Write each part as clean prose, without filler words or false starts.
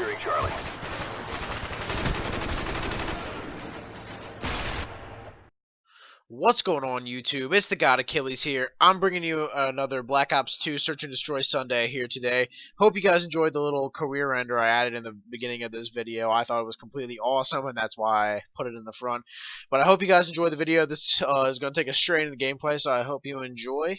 securing Charlie. What's going on, YouTube? It's the God Achilles here. I'm bringing you another Black Ops 2 Search and Destroy Sunday here today. Hope you guys enjoyed the little career ender I added in the beginning of this video. I thought it was completely awesome, and that's why I put it in the front. But I hope you guys enjoyed the video. This is going to take us straight into the gameplay, so I hope you enjoy.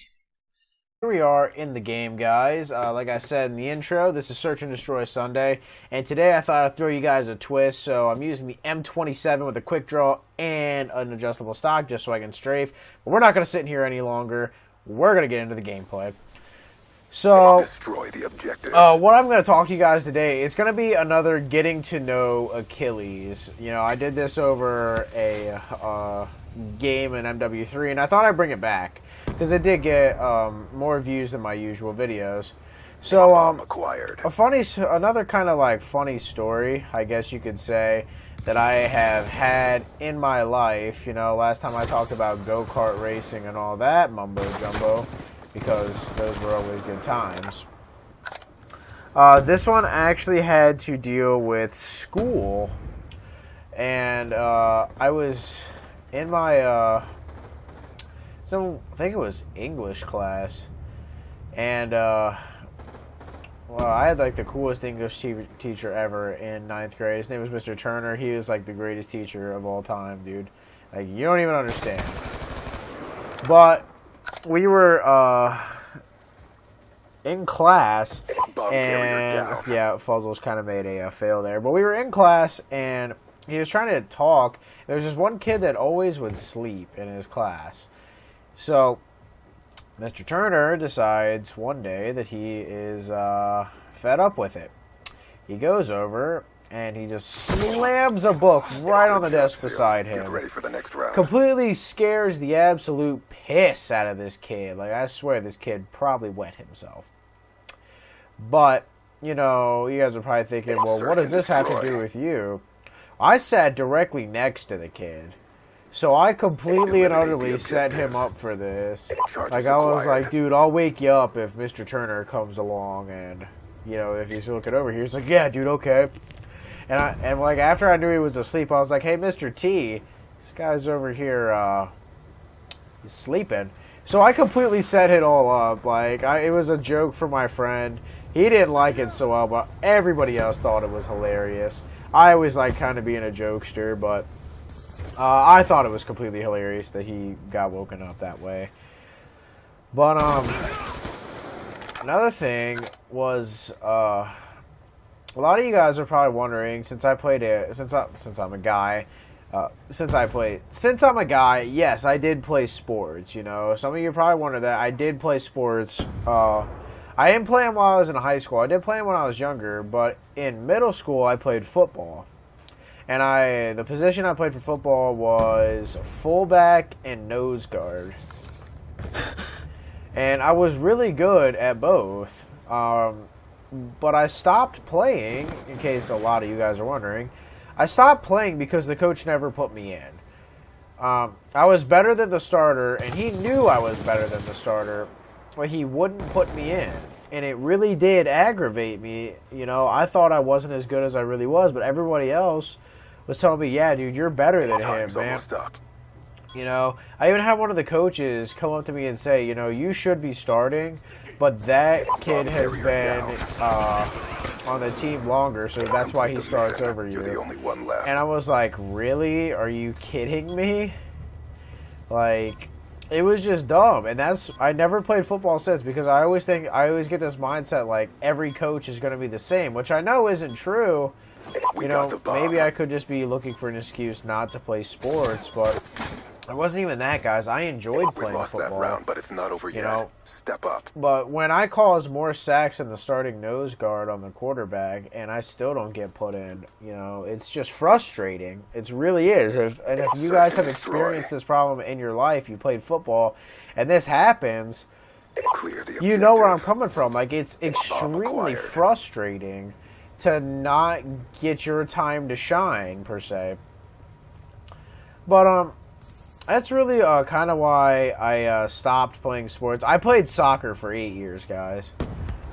Here we are in the game, guys. Like I said in the intro, this is Search and Destroy Sunday, and today I thought I'd throw you guys a twist, so I'm using the M27 with a quick draw and an adjustable stock just so I can strafe. But we're not going to sit in here any longer. We're going to get into the gameplay. So, destroy the objectives. What I'm going to talk to you guys today is going to be another getting to know Achilles. You know, I did this over a game in MW3, and I thought I'd bring it back because it did get more views than my usual videos. So, acquired. Another kind of like funny story, I guess you could say, that I have had in my life. You know, last time I talked about go-kart racing and all that mumbo jumbo, because those were always good times. This one actually had to deal with school, and I was in my I think it was English class, and well, I had like the coolest English teacher ever in 9th grade. His name was Mr. Turner. He was like the greatest teacher of all time, dude. Like, you don't even understand. But we were in class, and yeah, Fuzzles kind of made a fail there. But we were in class, and he was trying to talk. There was this one kid that always would sleep in his class. So, Mr. Turner decides one day that he is fed up with it. He goes over and he just slams a book right on the desk beside him. Get ready for the next round. Completely scares the absolute piss out of this kid. Like, I swear this kid probably wet himself. But, you know, you guys are probably thinking, well, what does this have to do with you? I sat directly next to the kid. So I completely and utterly set him up for this. Like, I was like, dude, I'll wake you up if Mr. Turner comes along, and, you know, if he's looking over here, he's like, yeah, dude, okay. And like, after I knew he was asleep, I was like, hey, Mr. T, this guy's over here, he's sleeping. So I completely set it all up. Like, it was a joke for my friend. He didn't like it so well, but everybody else thought it was hilarious. I always like kind of being a jokester, but I thought it was completely hilarious that he got woken up that way. But another thing was, a lot of you guys are probably wondering, since I'm a guy, yes, I did play sports. You know, some of you probably wonder that I did play sports. I didn't play them while I was in high school. I did play them when I was younger, but in middle school I played football. And the position I played for football was fullback and nose guard. And I was really good at both. But I stopped playing, in case a lot of you guys are wondering. I stopped playing because the coach never put me in. I was better than the starter, and he knew I was better than the starter, but he wouldn't put me in. And it really did aggravate me. You know, I thought I wasn't as good as I really was, but everybody else was telling me, yeah, dude, you're better than him, man. You know, I even had one of the coaches come up to me and say, you know, you should be starting, but that kid has been on the team longer, so that's why he starts over you. And I was like, really? Are you kidding me? Like, it was just dumb. And I never played football since, because I always get this mindset like every coach is going to be the same, which I know isn't true. You know, maybe I could just be looking for an excuse not to play sports, but it wasn't even that, guys. I enjoyed playing football. That round, but it's not over yet. Know, step up. But when I cause more sacks than the starting nose guard on the quarterback, and I still don't get put in, you know, it's just frustrating. It really is. And if you guys have experienced this problem in your life, you played football, and this happens, you know where I'm coming from. Like, it's extremely frustrating to not get your time to shine, per se. But, that's really kind of why I stopped playing sports. I played soccer for 8 years, guys.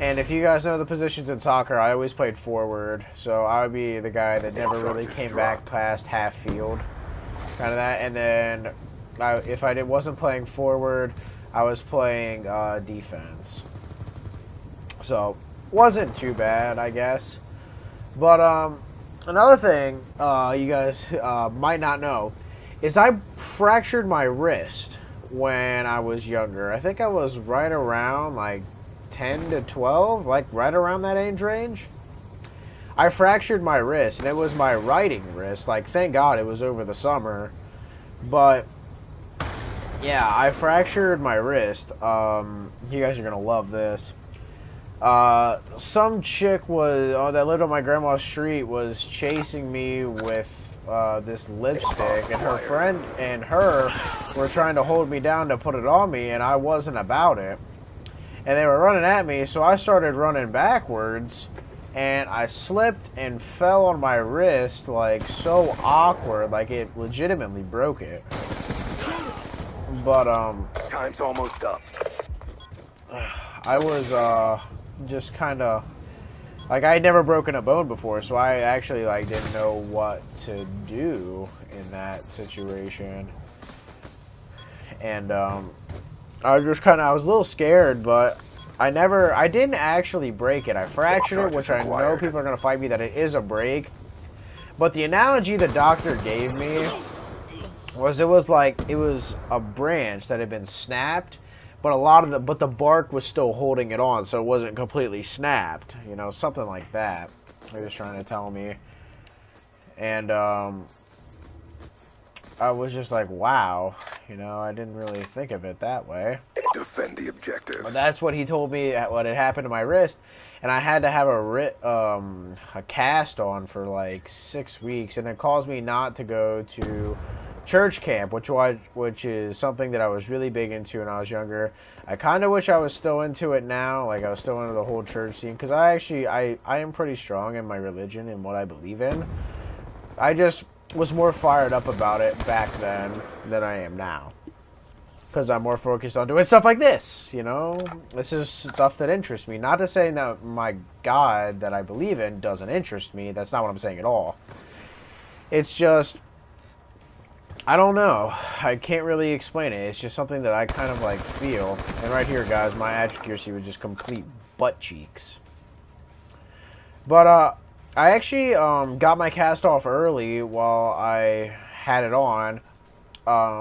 And if you guys know the positions in soccer, I always played forward. So I would be the guy that never really came back past half field. Kind of that. And then if I wasn't playing forward, I was playing defense. So wasn't too bad, I guess. But another thing you guys might not know is I fractured my wrist when I was younger. I think I was right around like 10 to 12, like right around that age range. I fractured my wrist, and it was my writing wrist. Like, thank God it was over the summer. But yeah, I fractured my wrist. You guys are gonna love this. Some chick that lived on my grandma's street was chasing me with this lipstick, and her friend and her were trying to hold me down to put it on me, and I wasn't about it. And they were running at me, so I started running backwards, and I slipped and fell on my wrist, like, so awkward, like it legitimately broke it. But Time's almost up. I was just kind of like, I had never broken a bone before, so I actually like didn't know what to do in that situation. And I was a little scared, but I didn't actually break it. I fractured it, which I know people are going to fight me that it is a break. But the analogy the doctor gave me was it was a branch that had been snapped, but the bark was still holding it on, so it wasn't completely snapped. You know, something like that. He was trying to tell me. And I was just like, wow, you know, I didn't really think of it that way. Defend the objectives. But that's what he told me, what had happened to my wrist, and I had to have a cast on for like 6 weeks, and it caused me not to go to church camp, which is something that I was really big into when I was younger. I kind of wish I was still into it now, like I was still into the whole church scene, because I am pretty strong in my religion and what I believe in. I just was more fired up about it back then than I am now, because I'm more focused on doing stuff like this, you know? This is stuff that interests me. Not to say that my God that I believe in doesn't interest me. That's not what I'm saying at all. It's just, I don't know. I can't really explain it. It's just something that I kind of like feel. And right here, guys, my accuracy was just complete butt cheeks. But I actually got my cast off early while I had it on.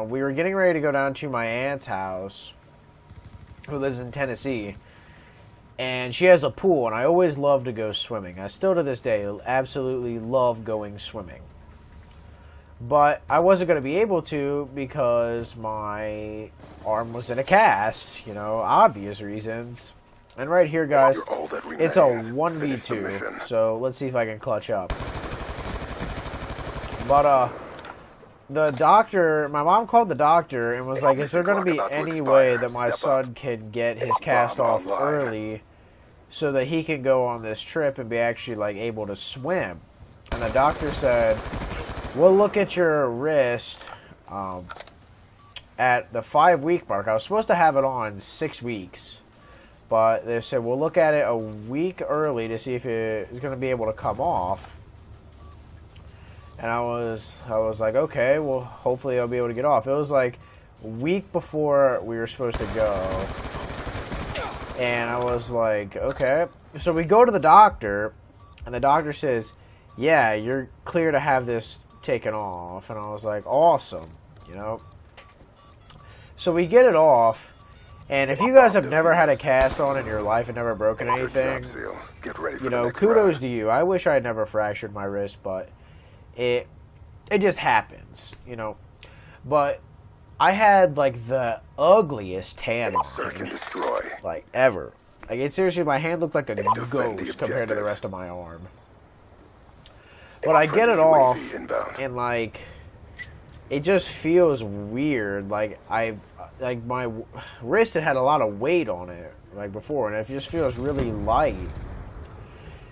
We were getting ready to go down to my aunt's house, who lives in Tennessee, and she has a pool, and I always love to go swimming. I still to this day absolutely love going swimming. But I wasn't going to be able to because my arm was in a cast, you know, obvious reasons. And right here, guys, it's a 1v2, so let's see if I can clutch up. But, the doctor, my mom called the doctor and was like, is there going to be any way that my son can get his cast off early so that he can go on this trip and be actually, like, able to swim? And the doctor said, we'll look at your wrist at the 5-week mark. I was supposed to have it on 6 weeks. But they said, we'll look at it a week early to see if it's going to be able to come off. And I was like, okay, well, hopefully I'll be able to get off. It was like a week before we were supposed to go. And I was like, okay. So we go to the doctor, and the doctor says, yeah, you're clear to have this taken off. And I was like, awesome, you know. So we get it off. And if you guys have never had a cast on in your life and never broken anything, you know, kudos to you. I wish I had never fractured my wrist, but it just happens, you know. But I had, like, the ugliest tan line, like, ever. Like, it seriously, my hand looked like a ghost compared to the rest of my arm. But I get it off, and, like, it just feels weird. Like, my wrist had a lot of weight on it, like, before, and it just feels really light.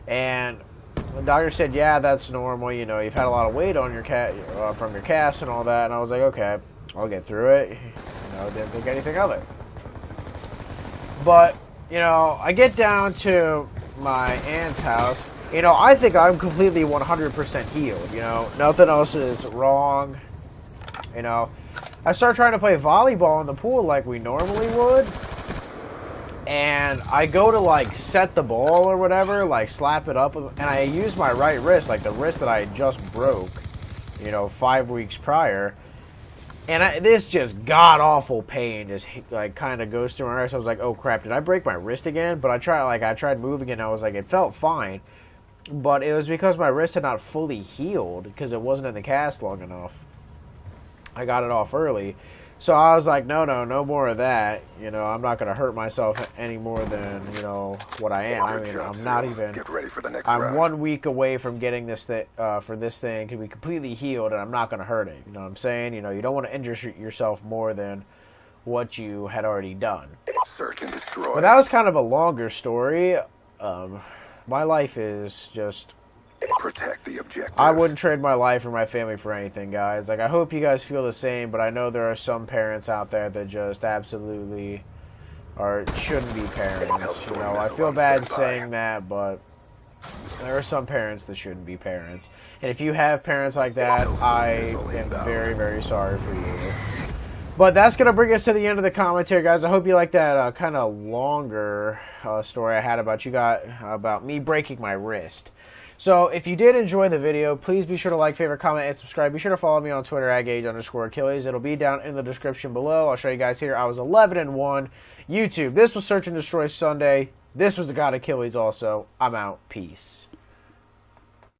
And the doctor said, yeah, that's normal, you know, you've had a lot of weight on your from your cast and all that. And I was like, okay, I'll get through it. You know, didn't think anything of it. But you know, I get down to my aunt's house. You know, I think I'm completely 100% healed. You know, nothing else is wrong. You know, I start trying to play volleyball in the pool like we normally would. And I go to, like, set the ball or whatever, like, slap it up. And I use my right wrist, like the wrist that I had just broke, you know, 5 weeks prior. And this just god-awful pain just, like, kind of goes through my wrist. I was like, oh, crap, did I break my wrist again? But I tried moving it, and I was like, it felt fine. But it was because my wrist had not fully healed, because it wasn't in the cast long enough. I got it off early. So I was like, no more of that. You know, I'm not going to hurt myself any more than, you know, what I am. I mean, I'm not even... Get ready for the next I'm round. 1 week away from getting this for this thing to be completely healed, and I'm not going to hurt it. You know what I'm saying? You know, you don't want to injure yourself more than what you had already done. Search and destroy. But that was kind of a longer story. My life is just... Protect the objective. I wouldn't trade my life or my family for anything, guys. Like, I hope you guys feel the same, but I know there are some parents out there that just absolutely shouldn't be parents. You know, I feel bad saying that, but there are some parents that shouldn't be parents. And if you have parents like that, I am very, very sorry for you. But that's going to bring us to the end of the commentary, guys. I hope you like that kind of longer story I had about me breaking my wrist. So, if you did enjoy the video, please be sure to like, favorite, comment, and subscribe. Be sure to follow me on Twitter at @gauge_Achilles. It'll be down in the description below. I'll show you guys here. I was 11-1. YouTube. This was Search and Destroy Sunday. This was the God Achilles also. I'm out. Peace.